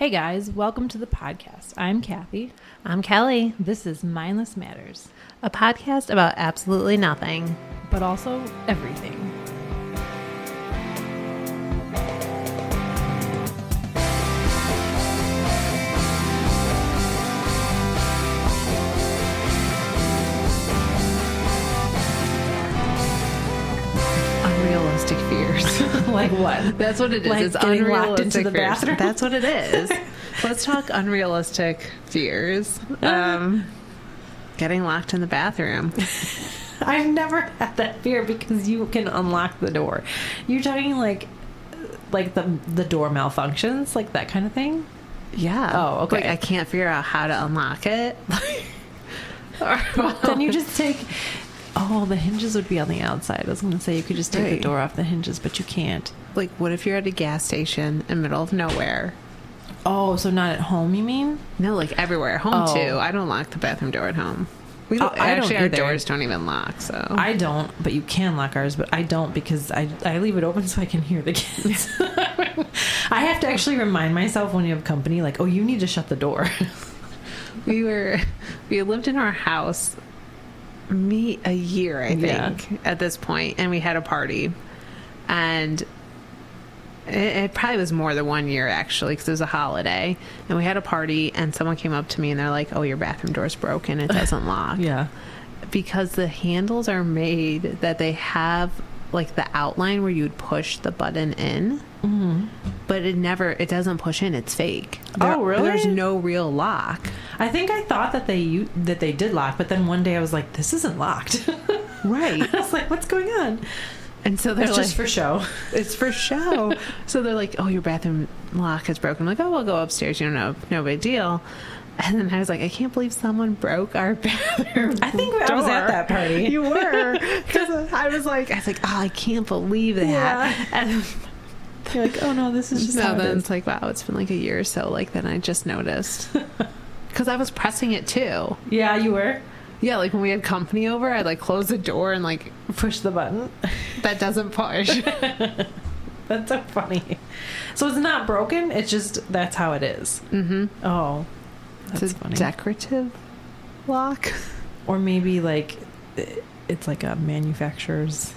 Hey guys, welcome to the podcast. I'm Kathy. I'm Kelly. This is Mindless Matters, A podcast about absolutely nothing. but also everything. Unrealistic fears. Like what? That's what it is. Like it's getting unrealistic locked into the fears. bathroom? That's what it is. Let's talk unrealistic fears. Getting locked in the bathroom. I've never had that fear because you can unlock the door. You're talking like the door malfunctions, like that kind of thing? Yeah. Oh, okay. Like I can't figure out how to unlock it. Then you just take... Oh, the hinges would be on the outside. I was going to say you could just take the Right. door off the hinges, but you can't. Like, what if you're at a gas station in the middle of nowhere? Oh, so not at home, you mean? No, like everywhere. Home, Oh. too. I don't lock the bathroom door at home. We don't, I don't actually, our either. doors don't even lock, so... I don't, but you can lock ours, but I don't because I leave it open so I can hear the kids. I have to actually remind myself when you have company, like, oh, you need to shut the door. We lived in our house a year, I think, Yeah. at this point, and we had a party, and it probably was more than 1 year, actually, because it was a holiday, and we had a party, and someone came up to me, and they're like, oh, your bathroom door's broken, it doesn't lock. Yeah. Because the handles are made that they have, like, the outline where you'd push the button in, but it doesn't push in, it's fake. Oh, really? There's no real lock. I think I thought that they did lock, but then one day I was like, this isn't locked. Right. I was like, what's going on? And so they're It's like, just for show. it's for show. So they're like, oh, your bathroom lock is broken. I'm like, oh, we'll go upstairs. You know, no big deal. And then I was like, I can't believe someone broke our bathroom I think I was at that party. You were. Because I was like, oh, I can't believe that. Yeah. And You're like, oh no, this is just no, how it then is. it's like, wow, it's been like a year or so. Like, then I just noticed. Because I was pressing it too. Yeah, you were. Yeah, like when we had company over, I'd like close the door and like, Push the button. that doesn't push. That's so funny. So it's not broken. It's just that's how it is. Mm-hmm. Oh, that's It's a funny. decorative lock. Or maybe like it's like a manufacturer's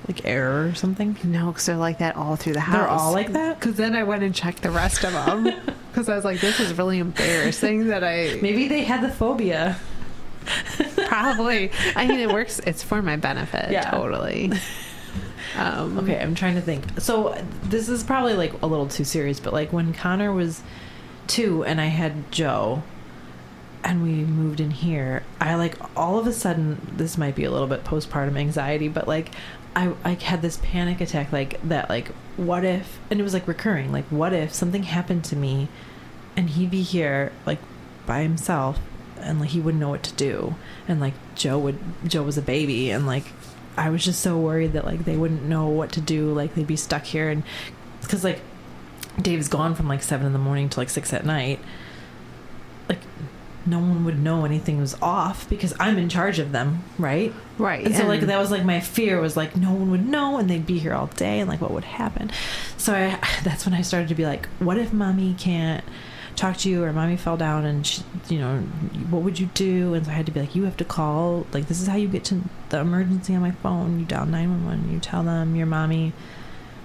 like error or something. No, because they're like that all through the house. They're all like that. Because then I went and checked the rest of them. Because I was like, this is really embarrassing that I... Maybe they had the phobia. Probably. I mean, it works. It's for my benefit. Yeah. Totally. Okay, I'm trying to think. So this is probably like a little too serious, but like when Connor was 2 and I had Joe and we moved in here, I like all of a sudden, this might be a little bit postpartum anxiety, but like I had this panic attack like that, like what if, and it was like recurring, like what if something happened to me and he'd be here like by himself and like he wouldn't know what to do, and like Joe was a baby, and like I was just so worried that like they wouldn't know what to do, like they'd be stuck here, and because like Dave's gone from like 7 a.m. to like 6 p.m, like no one would know anything was off because I'm in charge of them, right? Right. And so like that was like my fear was like no one would know and they'd be here all day and like what would happen. So that's when I started to be like, what if mommy can't talk to you, or mommy fell down and she, you know, what would you do? And so I had to be like, you have to call, like this is how you get to the emergency on my phone. You dial 911, you tell them your mommy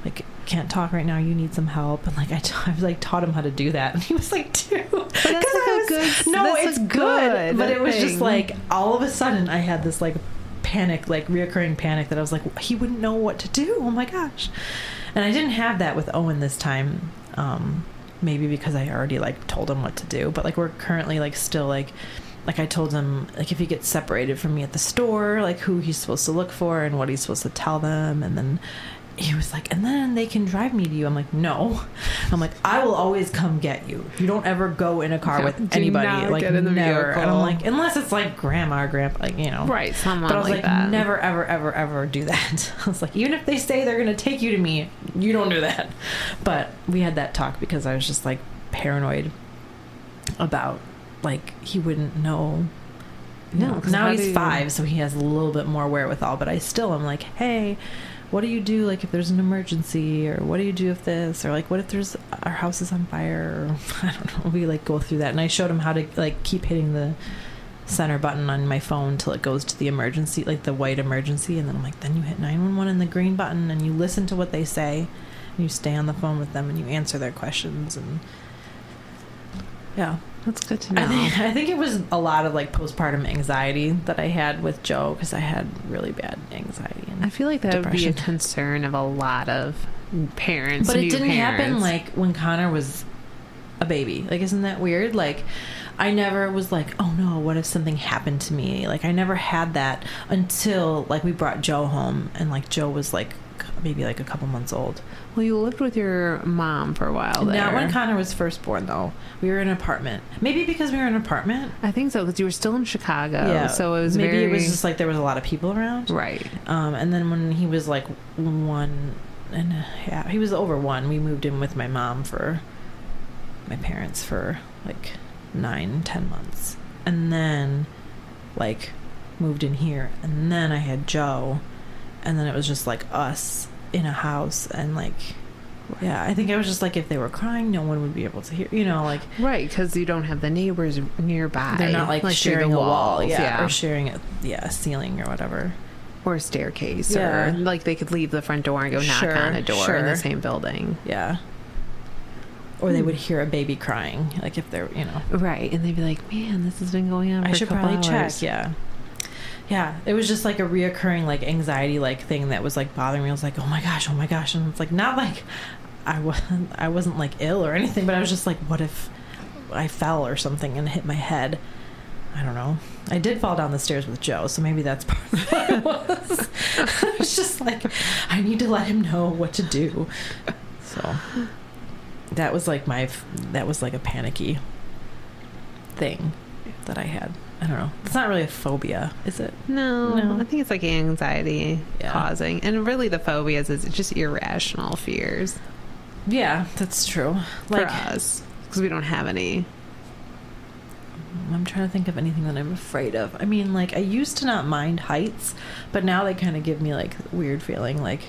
like can't talk right now, you need some help. And like I like taught him how to do that, and he was like 2. But that's like It's good, but it was just thing. like all of a sudden I had this like panic, like reoccurring panic that I was like, he wouldn't know what to do. Oh my gosh. And I didn't have that with Owen this time. Maybe because I already like told him what to do, but like we're currently like still like I told him like if he gets separated from me at the store, like who he's supposed to look for and what he's supposed to tell them. And then he was like, and then they can drive me to you. I'm like, no. I'm like, I will always come get you. You don't ever go in a car with Do anybody. not Like get in the never. vehicle. And I'm like, unless it's like grandma or grandpa, like, you know. Right, someone But I was like, that. never, ever, ever, ever do that. I was like, even if they say they're going to take you to me, you don't do that. But we had that talk because I was just like paranoid about like he wouldn't know No, now he's 5, so he has a little bit more wherewithal, but I still am like, hey, what do you do like if there's an emergency, or what do you do if this, or like what if there's our house is on fire, or I don't know. We like go through that, and I showed him how to like keep hitting the center button on my phone till it goes to the emergency, like the white emergency, and then I'm like, then you hit 911 and the green button, and you listen to what they say, and you stay on the phone with them, and you answer their questions. And yeah, that's good to know. I think it was a lot of like postpartum anxiety that I had with Joe, because I had really bad anxiety and I feel like that depression. would be a concern of a lot of parents, but it didn't parents. happen like when Connor was a baby. Like, isn't that weird? Like, I never was like, oh no, what if something happened to me? Like, I never had that until like we brought Joe home, and like Joe was like maybe like a couple months old. Well, you lived with your mom for a while there. Not when Connor was first born, though. We were in an apartment. Maybe because we were in an apartment. I think so, because you were still in Chicago. Yeah. So it was maybe it was just like there was a lot of people around. Right. And then when he was like 1 and yeah, he was over 1. We moved in with my parents for like 9-10 months, and then like moved in here, and then I had Joe, and then it was just like us in a house, and like yeah, I think I was just like, if they were crying, no one would be able to hear, like right, because you don't have the neighbors nearby. They're not like sharing a wall, yeah, or sharing a ceiling or whatever, or a staircase, or like they could leave the front door and go knock on a door in the same building. Yeah. Or they would hear a baby crying, like if they're, Right, and they'd be like, man, this has been going on for a couple probably hours. Check, yeah. Yeah, it was just like a reoccurring like anxiety like thing that was like bothering me. I was like, oh my gosh, and it's like not like I wasn't like ill or anything, but I was just like, what if I fell or something and hit my head? I don't know. I did fall down the stairs with Joe, so maybe that's part of what it was. I was just like, I need to let him know what to do. So that was like a panicky thing that I had. I don't know. It's not really a phobia, is it? No. I think it's like anxiety causing. And really the phobias is just irrational fears. Yeah, that's true. Like, for us. Because we don't have any. I'm trying to think of anything that I'm afraid of. I mean, like, I used to not mind heights, but now they kind of give me, like, weird feeling, like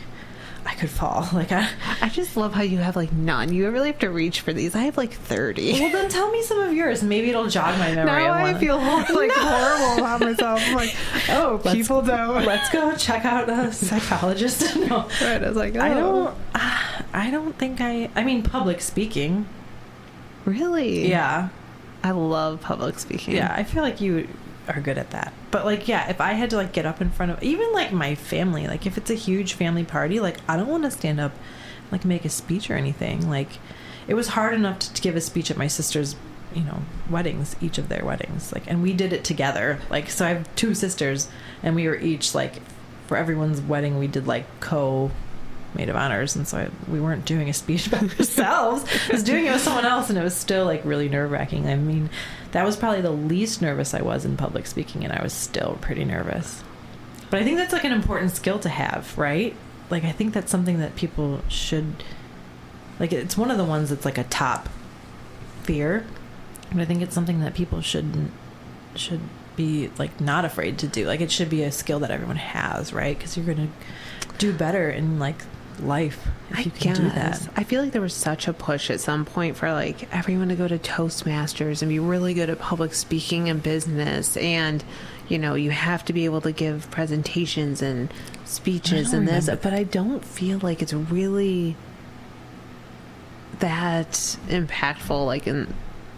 I could fall. Like, I just love how you have, like, none. You really have to reach for these. I have, like, 30. Well, then tell me some of yours. Maybe it'll jog my memory. Now I feel, like, horrible about myself. I'm like, people don't. Let's go check out a psychologist. No. Right, I was like, I don't think I mean, public speaking. Really? Yeah. I love public speaking. Yeah, I feel like you are good at that. But like, yeah, if I had to like get up in front of even like my family, like if it's a huge family party, like I don't want to stand up like make a speech or anything. Like it was hard enough to give a speech at my sister's, weddings, each of their weddings. Like, and we did it together. Like, so I have 2 sisters, and we were each like, for everyone's wedding, we did like maid of honors, and so we weren't doing a speech by ourselves. I was doing it with someone else, and it was still like really nerve-wracking. I mean, that was probably the least nervous I was in public speaking, and I was still pretty nervous. But I think that's like an important skill to have, right? Like, I think that's something that people should, like, it's one of the ones that's like a top fear, but I think it's something that people should be like not afraid to do. Like, it should be a skill that everyone has, right? Because you're gonna do better in like life if you can do that. I feel like there was such a push at some point for like everyone to go to Toastmasters and be really good at public speaking and business, and you have to be able to give presentations and speeches and this, but I don't feel like it's really that impactful like in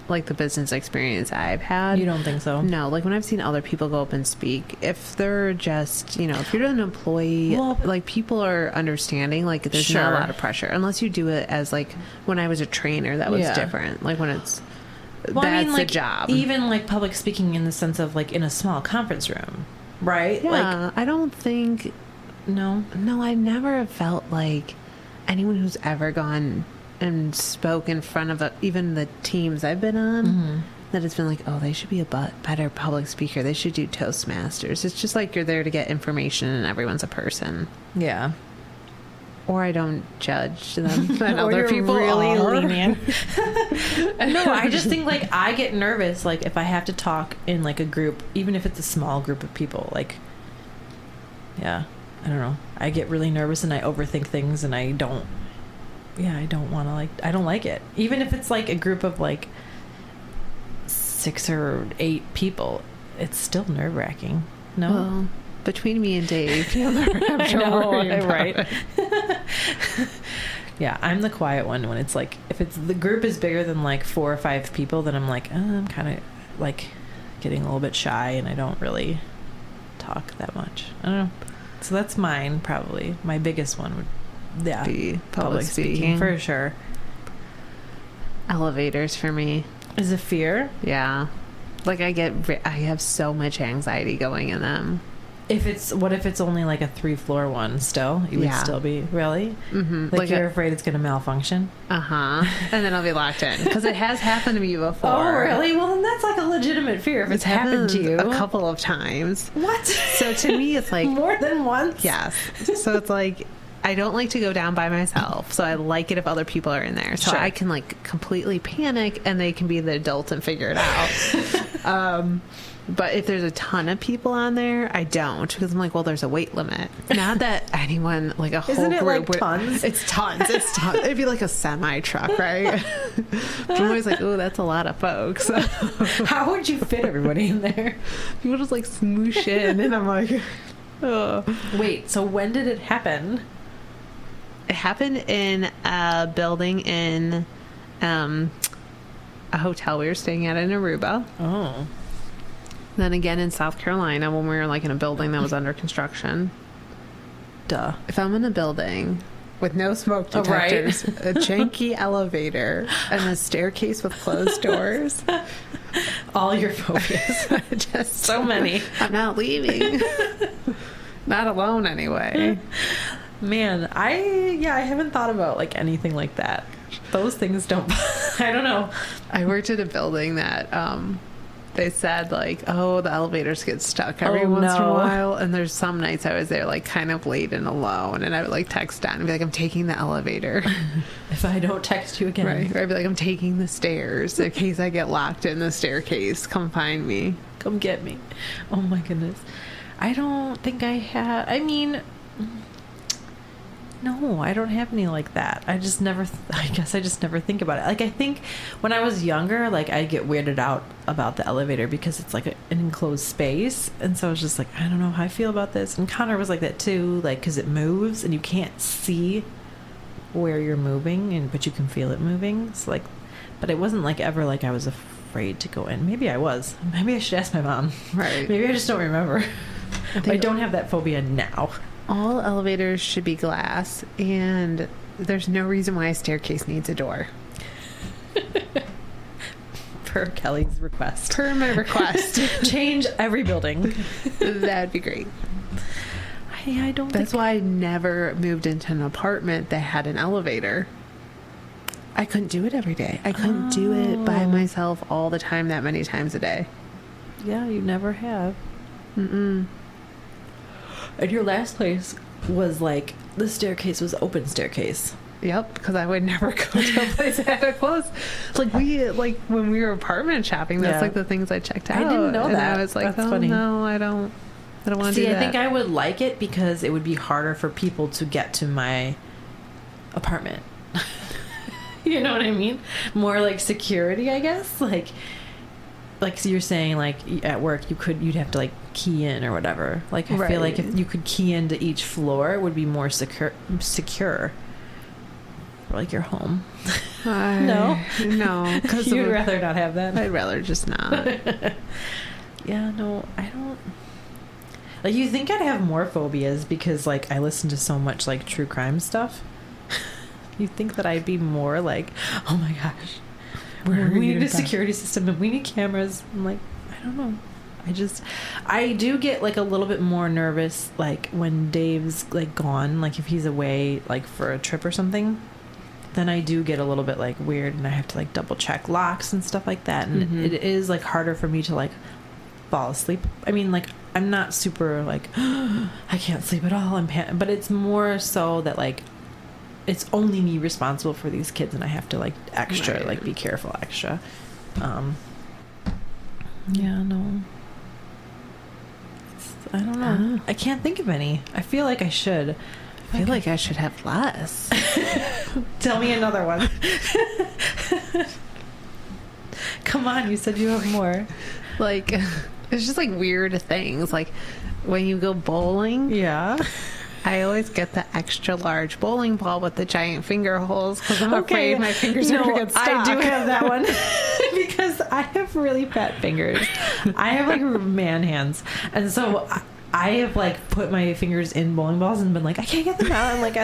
like the business experience I've had. You don't think so? No, like when I've seen other people go up and speak, if they're just, if you're an employee, like people are understanding, like there's not a lot of pressure unless you do it as like when I was a trainer, that was different. Like when it's, that's a job. Even like public speaking in the sense of like in a small conference room, right? Yeah, like, I don't think, no, I never have felt like anyone who's ever gone and spoke in front of even the teams I've been on, that it's been like, oh, they should be a better public speaker. They should do Toastmasters. It's just like you're there to get information and everyone's a person. Yeah. or I don't judge them and Or other you're people really are. lenient. No, I just think like I get nervous like if I have to talk in like a group, even if it's a small group of people. Like, yeah, I don't know. I get really nervous and I overthink things, and I don't want to I don't like it. Even if it's like a group of like 6 or 8 people, it's still nerve-wracking. No. Well, between me and Dave, you'll never have I to know, worry about right? it. Yeah, I'm the quiet one when it's like if it's the group is bigger than like 4 or 5 people, then I'm like I'm kind of like getting a little bit shy and I don't really talk that much. I don't know. So that's mine probably. My biggest one would Be public speaking for sure. Elevators for me. Is a fear. Yeah. Like I have so much anxiety going in them. What if it's only like a 3-floor one still? You would still be, really? Mm-hmm. Like you're afraid it's going to malfunction? Uh-huh. And then I'll be locked in. Because it has happened to me before. Oh, really? Well, then that's like a legitimate fear if it's happened to you. A couple of times. What? So to me, it's like... More than once? Yes. So it's like... I don't like to go down by myself, so I like it if other people are in there. So Sure. I can like completely panic and they can be the adult and figure it out. But if there's a ton of people on there, I don't, because I'm like, well, there's a weight limit. Not that anyone, like a whole Isn't it group like tons? It's tons. It's tons. It'd be like a semi truck, right? But I'm always like, oh, that's a lot of folks. How would you fit everybody in there? People just like smoosh in, and I'm like, oh. Wait, so when did it happen? It happened in a building in a hotel we were staying at in Aruba. Oh. Then again in South Carolina when we were like in a building that was under construction. Duh. If I'm in a building with no smoke detectors, a janky elevator, and a staircase with closed doors. All your phobias. Just So many. I'm not leaving. Not alone anyway. Man, I haven't thought about like anything like that. Those things don't I don't know. I worked at a building that they said like, oh, the elevators get stuck every once in a while, and there's some nights I was there like kind of late and alone, and I would like text down and be like, I'm taking the elevator. If I don't text you again. Right. Or I'd be like, I'm taking the stairs in case I get locked in the staircase. Come find me. Come get me. Oh my goodness. I don't think I have. I mean, no, I don't have any like that. I just never, I guess I just never think about it. Like, I think when I was younger, like, I'd get weirded out about the elevator because it's like an enclosed space. And so I was just like, I don't know how I feel about this. And Connor was like that too, like, because it moves and you can't see where you're moving, but you can feel it moving. So, like, but it wasn't like ever like I was afraid to go in. Maybe I was. Maybe I should ask my mom. Right. Maybe I just don't remember. I don't have that phobia now. All elevators should be glass, and there's no reason why a staircase needs a door. Per Kelly's request. Per my request. Change every building. That'd be great. I don't That's think... why I never moved into an apartment that had an elevator. I couldn't do it every day. I couldn't do it by myself all the time, that many times a day. Yeah, you never have. Mm-mm. And your last place was like, the staircase was open staircase. Yep, because I would never go to a place that had a close. Like when we were apartment shopping, that's like the things I checked out. I didn't know and that. I was like, that's oh funny. No, I don't want to do that. I think I would like it because it would be harder for people to get to my apartment. You know what I mean? More like security, I guess. Like so you're saying, like, at work you'd have to like key in or whatever. Like, I feel like if you could key into each floor, it would be more secure for like your home. No, because you'd rather not have that. I'd rather just not. Yeah, no, I don't. Like, you think I'd have more phobias because like I listen to so much like true crime stuff. You think that I'd be more like, oh my gosh, we need a security system and we need cameras. I'm like, I don't know. I do get like a little bit more nervous like when Dave's like gone, like if he's away like for a trip or something, then I do get a little bit like weird and I have to like double check locks and stuff like that, and it is like harder for me to like fall asleep. I mean, like, I'm not super like I can't sleep at all, but it's more so that like it's only me responsible for these kids, and I have to like extra Right. like be careful extra. Yeah, no. I don't know. I can't think of any. I feel like I should. I feel like I should have less. Tell me another one. Come on, you said you have more. Like, it's just like weird things. Like when you go bowling, Yeah. I always get the extra large bowling ball with the giant finger holes because I'm afraid my fingers are going to get stuck. I do have that one because I have really fat fingers. I have like man hands, and so I have like put my fingers in bowling balls and been like, I can't get them out. I'm like,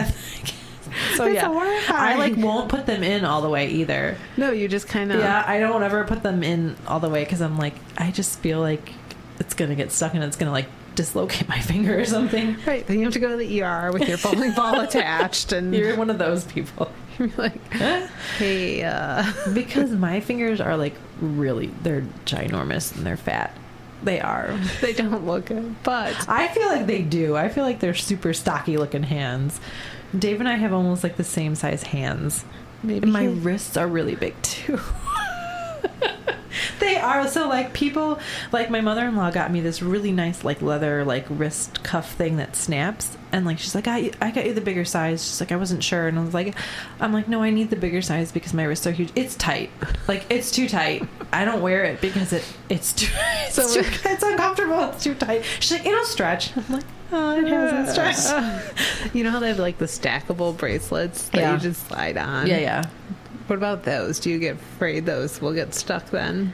so It's yeah, horrifying. I like won't put them in all the way either. No, you just kind of... Yeah, I don't ever put them in all the way because I'm like, I just feel like it's gonna get stuck and it's gonna like dislocate my finger or something. Right, then you have to go to the ER with your bowling ball attached, and You're one of those people. you're like, hey, Because my fingers are like really, they're ginormous and they're fat. They are. they don't look good, but I feel like they do. I feel like they're super stocky looking hands. Dave and I have almost like the same size hands. maybe And my wrists are really big too. They are. So like people, like my mother-in-law got me this really nice like leather like wrist cuff thing that snaps, and like she's like, I got you the bigger size. She's like, I wasn't sure, and I was like, I'm like, no, I need the bigger size because my wrists are huge. It's tight, like it's too tight. I don't wear it because it's uncomfortable. It's too tight. She's like, it'll stretch. I'm like, oh, it hasn't stretched. You know how they have like the stackable bracelets that you just slide on? Yeah. What about those? Do you get afraid those will get stuck then?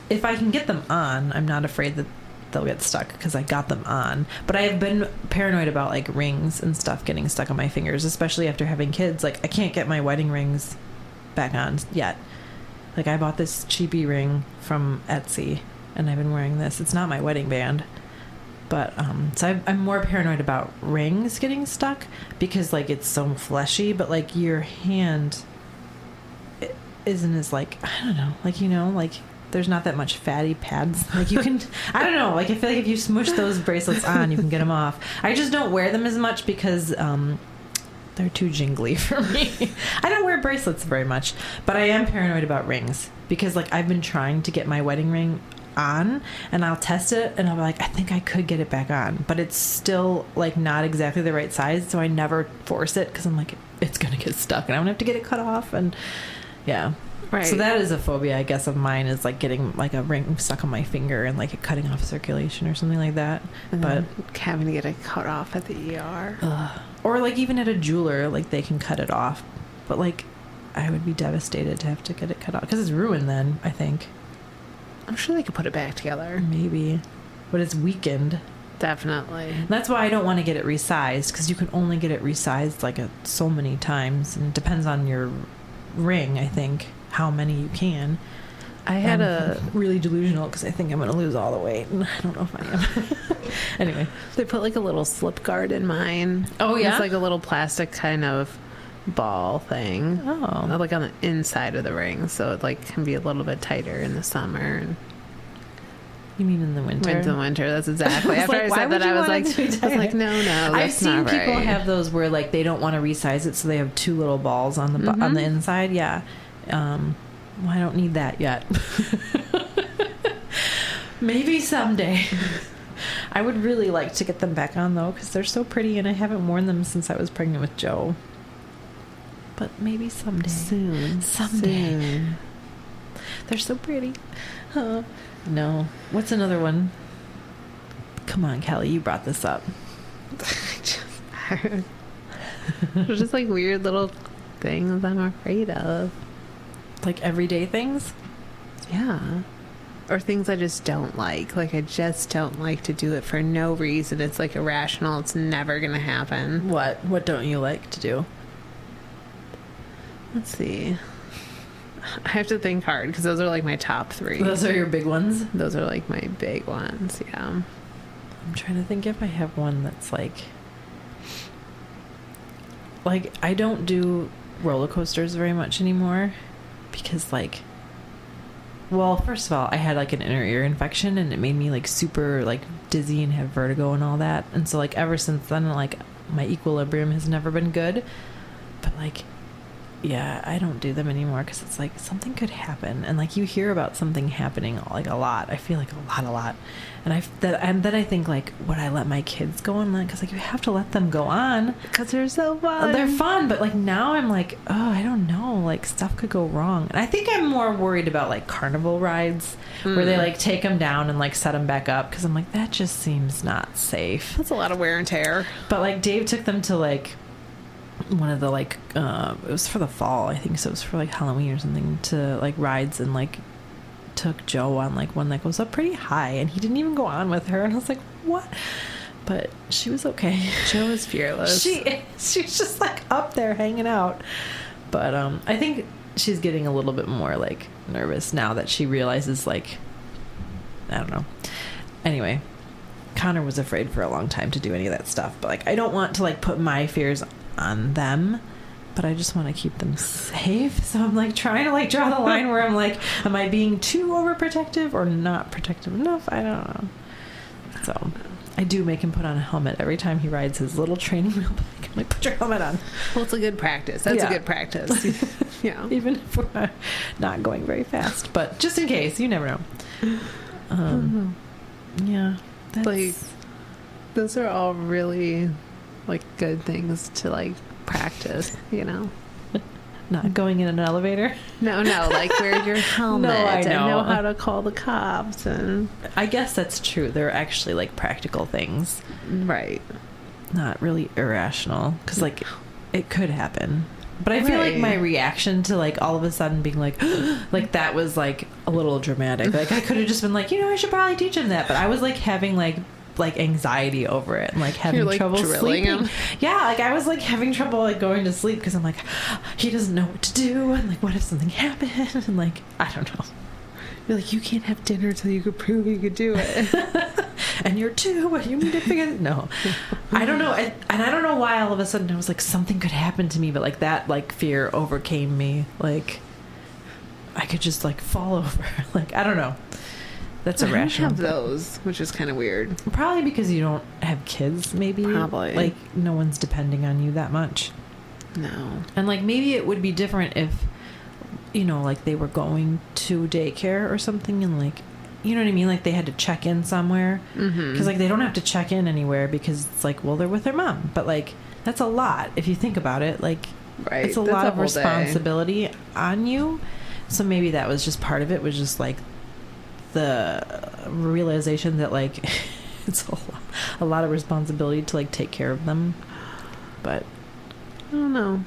If I can get them on, I'm not afraid that they'll get stuck because I got them on. But I have been paranoid about like rings and stuff getting stuck on my fingers, especially after having kids. Like I can't get my wedding rings back on yet. Like I bought this cheapy ring from Etsy and I've been wearing this. It's not my wedding band. But so I'm more paranoid about rings getting stuck because like it's so fleshy, but like your hand isn't as like, I don't know, like, you know, like there's not that much fatty pads. Like you can, I don't know, like I feel like if you smush those bracelets on, you can get them off. I just don't wear them as much because they're too jingly for me. I don't wear bracelets very much, but I am paranoid about rings because like I've been trying to get my wedding ring on and I'll test it and I'll be like, I think I could get it back on, but it's still like not exactly the right size, so I never force it because I'm like, it's gonna get stuck and I'm gonna have to get it cut off. And yeah, right. So that is a phobia, I guess, of mine, is like getting like a ring stuck on my finger and like it cutting off circulation or something like that. But having to get it cut off at the ER, or like even at a jeweler, like they can cut it off, but like I would be devastated to have to get it cut off because it's ruined then, I think. I'm sure they could put it back together. Maybe, but it's weakened. Definitely. And that's why I don't want to get it resized, because you can only get it resized like so many times, and it depends on your ring, I think, how many you can. I had I'm really delusional because I think I'm going to lose all the weight, and I don't know if I am. Anyway, they put like a little slip guard in mine. Oh, yeah? It's like a little plastic kind of ball thing. Oh. Like on the inside of the ring, so it like can be a little bit tighter in the summer. And You mean in the winter? in the winter, that's exactly. After like, I why said would that, you I was want it to be like, no, that's I've seen not people right. have those where like they don't want to resize it, so they have two little balls on the on the inside. Yeah. Well, I don't need that yet. Maybe someday. I would really like to get them back on though, because they're so pretty, and I haven't worn them since I was pregnant with Joe. But maybe someday. Someday. Soon. They're so pretty. No. What's another one? Come on, Kelly, you brought this up. There's just like weird little things I'm afraid of. Like everyday things? Yeah. Or things I just don't like. Like I just don't like to do it for no reason. It's like irrational. It's never going to happen. What? What don't you like to do? Let's see. I have to think hard because those are like my top three. Those are your big ones? Those are like my big ones, yeah. I'm trying to think if I have one that's like I don't do roller coasters very much anymore because like, well, first of all, I had like an inner ear infection and it made me like super like dizzy and have vertigo and all that. And so like ever since then, like my equilibrium has never been good. But like, yeah, I don't do them anymore because it's like something could happen, and like you hear about something happening like a lot. I feel like a lot, and then I think like, would I let my kids go on that? Because like you have to let them go on because they're so fun. They're fun, but like now I'm like, oh, I don't know, like stuff could go wrong. And I think I'm more worried about like carnival rides where they like take them down and like set them back up, because I'm like, that just seems not safe. That's a lot of wear and tear. But like Dave took them to like one of the like it was for the fall, I think, so it was for like Halloween or something, to like rides, and like took Joe on like one that goes up pretty high, and he didn't even go on with her, and I was like, what? But she was okay. Joe was fearless. She's just like up there hanging out. But I think she's getting a little bit more like nervous now that she realizes, like, I don't know. Anyway, Connor was afraid for a long time to do any of that stuff, but like I don't want to like put my fears on them, but I just want to keep them safe. So I'm like trying to like draw the line where I'm like, am I being too overprotective or not protective enough? I don't know. So I do make him put on a helmet every time he rides his little training wheel bike. I'm like, put your helmet on. Well, it's a good practice. That's a good practice. Yeah. Even if we're not going very fast, but just in case, you never know. Yeah. That's... Like, those are all really like good things to like practice, you know. Not going in an elevator. No, like wear your helmet. No, I know. And know how to call the cops. And I guess that's true. They're actually like practical things, right? Not really irrational, because like it could happen. But I feel like my reaction to like all of a sudden being like, like that was like a little dramatic. Like I could have just been like, you know, I should probably teach him that. But I was like having like anxiety over it, and like having trouble sleeping. Yeah, like I was like having trouble like going to sleep because I'm like, he doesn't know what to do, and like what if something happened, and like I don't know. You're like, you can't have dinner till you could prove you could do it. And you're two, and you need to figure it. No, I don't know. And I don't know why all of a sudden I was like, something could happen to me, but like that like fear overcame me. Like I could just like fall over. Like I don't know. That's irrational. I don't have those, which is kind of weird. Probably because you don't have kids, maybe. Probably. Like, no one's depending on you that much. No. And, like, maybe it would be different if, you know, like, they were going to daycare or something, and, like, you know what I mean? Like, they had to check in somewhere. Because, like, they don't have to check in anywhere because it's like, well, they're with their mom. But, like, that's a lot if you think about it. Like, it's a lot of responsibility on you. So maybe that was just part of it, was just, like, the realization that like it's a lot of responsibility to like take care of them. But I don't know.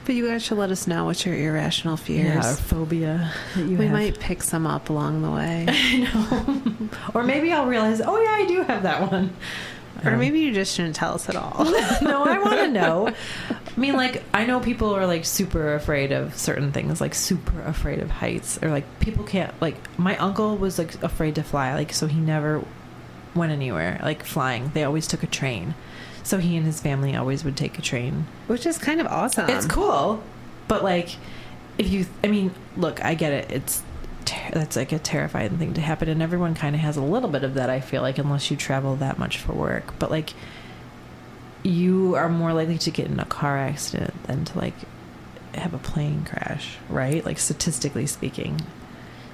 But you guys should let us know what's your irrational fears. Yeah, or phobia that you We have. might pick some up along the way. I know. Or maybe I'll realize, oh yeah, I do have that one. Or maybe you just shouldn't tell us at all. No, I want to know. I mean, like, I know people are, like, super afraid of certain things, like, super afraid of heights. Or, like, people can't, like, my uncle was, like, afraid to fly, like, so he never went anywhere, like, flying. They always took a train. So he and his family always would take a train. Which is kind of awesome. It's cool. But, like, if you, I mean, look, I get it. That's like a terrifying thing to happen, and everyone kind of has a little bit of that, I feel like, unless you travel that much for work. But like, you are more likely to get in a car accident than to like have a plane crash, right? Like, statistically speaking.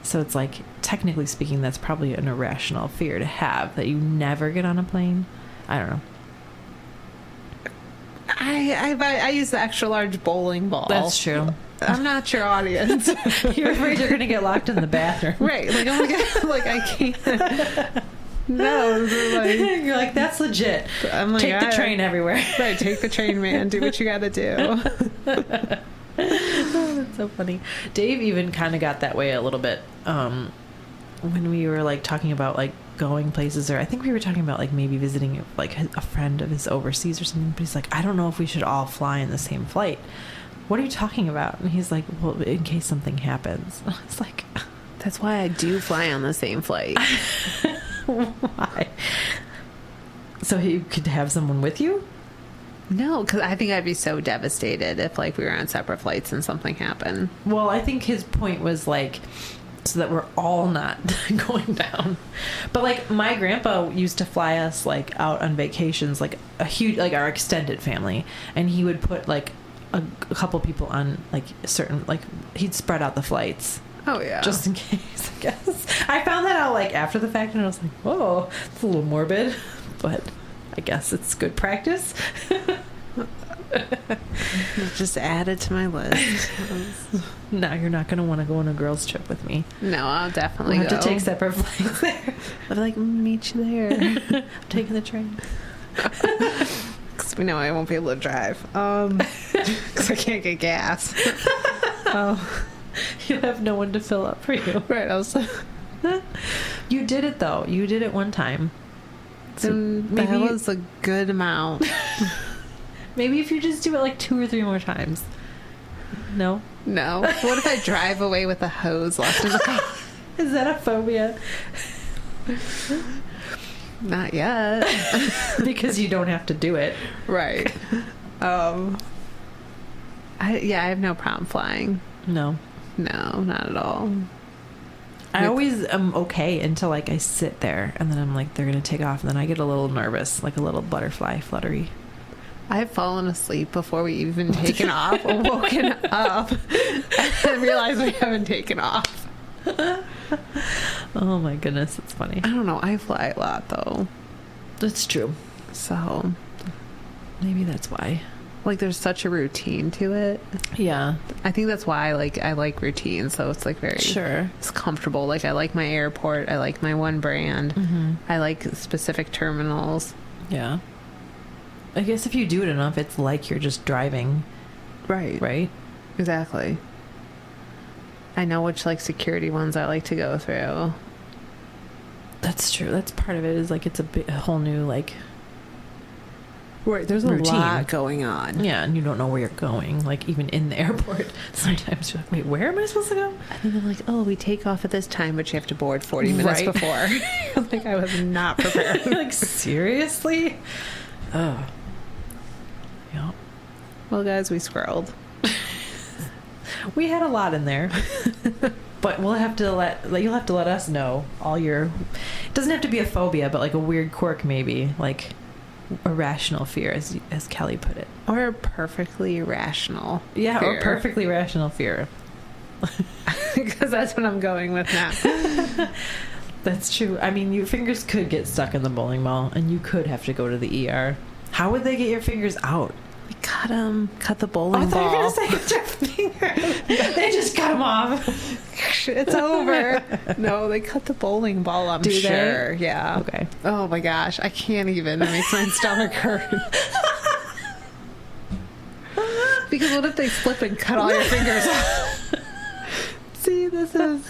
So it's like, technically speaking, that's probably an irrational fear to have, that you never get on a plane. I don't know. I use the extra large bowling ball. That's true. I'm not your audience. You're afraid you're gonna get locked in the bathroom, right? Like, oh my god, like I can't. No, like, you're like, that's legit. I'm like, take the train everywhere. Right, take the train, man. Do what you gotta do. Oh, that's so funny. Dave even kind of got that way a little bit when we were like talking about like going places, or I think we were talking about like maybe visiting like a friend of his overseas or something. But he's like, I don't know if we should all fly in the same flight. What are you talking about? And he's like, well, in case something happens. I was like, that's why I do fly on the same flight. Why? So he could have someone with you? No, because I think I'd be so devastated if like we were on separate flights and something happened. Well, I think his point was like, so that we're all not going down. But like my grandpa used to fly us like out on vacations, like a huge, like our extended family, and he would put like a couple people on like certain, like he'd spread out the flights. Oh yeah, just in case, I guess. I found that out like after the fact, and I was like, whoa, it's a little morbid, but I guess it's good practice. Just add it to my list. Now you're not going to want to go on a girls trip with me. No, I'll definitely we'll have to take separate flights there. I'll be like, meet you there. I'm taking the train. Because we know I won't be able to drive. Because I can't get gas. Oh, you have no one to fill up for you. Right. You did it though. You did it one time. So maybe that was a good amount. Maybe if you just do it like 2 or 3 more times. No? No. What if I drive away with a hose left in the car? Is that a phobia? Not yet. Because you don't have to do it. Right. I have no problem flying. No. No, not at all. I always am okay until like I sit there and then I'm like, they're going to take off, and then I get a little nervous, like a little butterfly fluttery. I've fallen asleep before we even taken off or woken up and realized we haven't taken off. Oh my goodness, it's funny. I don't know. I fly a lot though. That's true. So maybe that's why. Like there's such a routine to it. Yeah. I think that's why I like routine. So it's like very it's comfortable. Like I like my airport. I like my one brand. Mm-hmm. I like specific terminals. Yeah. I guess if you do it enough, it's like you're just driving. Right? Exactly. I know which, like, security ones I like to go through. That's true. That's part of it, is, like, it's a whole new, like... Right, there's routine. A lot going on. Yeah, and you don't know where you're going, like, even in the airport. Sometimes you're like, wait, where am I supposed to go? And then they're like, oh, we take off at this time, but you have to board 40 minutes before. Like, I was not prepared. Like, seriously? Oh. Yeah. Well, guys, we squirreled. We had a lot in there. But you'll have to let us know all your... It doesn't have to be a phobia, but like a weird quirk maybe. Like a rational fear, as Kelly put it. Or a perfectly rational fear. Or perfectly rational fear. Because that's what I'm going with now. That's true. I mean, your fingers could get stuck in the bowling ball, and you could have to go to the ER. How would they get your fingers out? We cut them. Cut the bowling ball. I thought you were going to say cut your finger. They just cut them off. It's over. No, they cut the bowling ball, I'm sure. They? Yeah. Okay. Oh my gosh. I can't even. It makes my stomach hurt. Because what if they slip and cut all your fingers off? See, this is...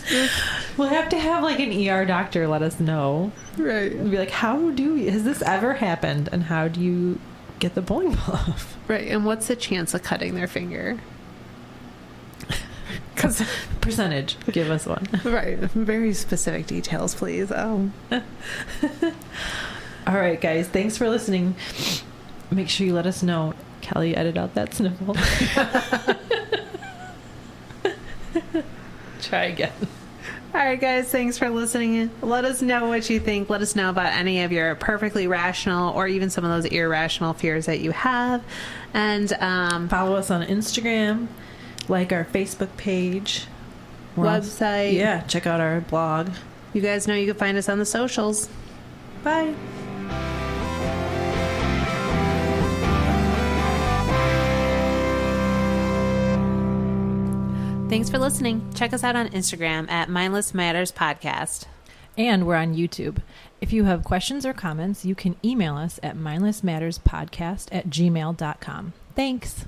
We'll have to have like an ER doctor let us know. Right. And be like, has this ever happened? And how do you get the bowling ball off? Right. And what's the chance of cutting their finger? Because percentage. Give us one. Right. Very specific details, please. Oh. All right, guys. Thanks for listening. Make sure you let us know. Kelly, edit out that sniffle. Try again. All right, guys, thanks for listening. Let us know what you think. Let us know about any of your perfectly rational or even some of those irrational fears that you have. And follow us on Instagram, like our Facebook page, website. Yeah, check out our blog. You guys know you can find us on the socials. Bye. Thanks for listening. Check us out on Instagram at Mindless Matters Podcast. And we're on YouTube. If you have questions or comments, you can email us at mindlessmatterspodcast@gmail.com. Thanks.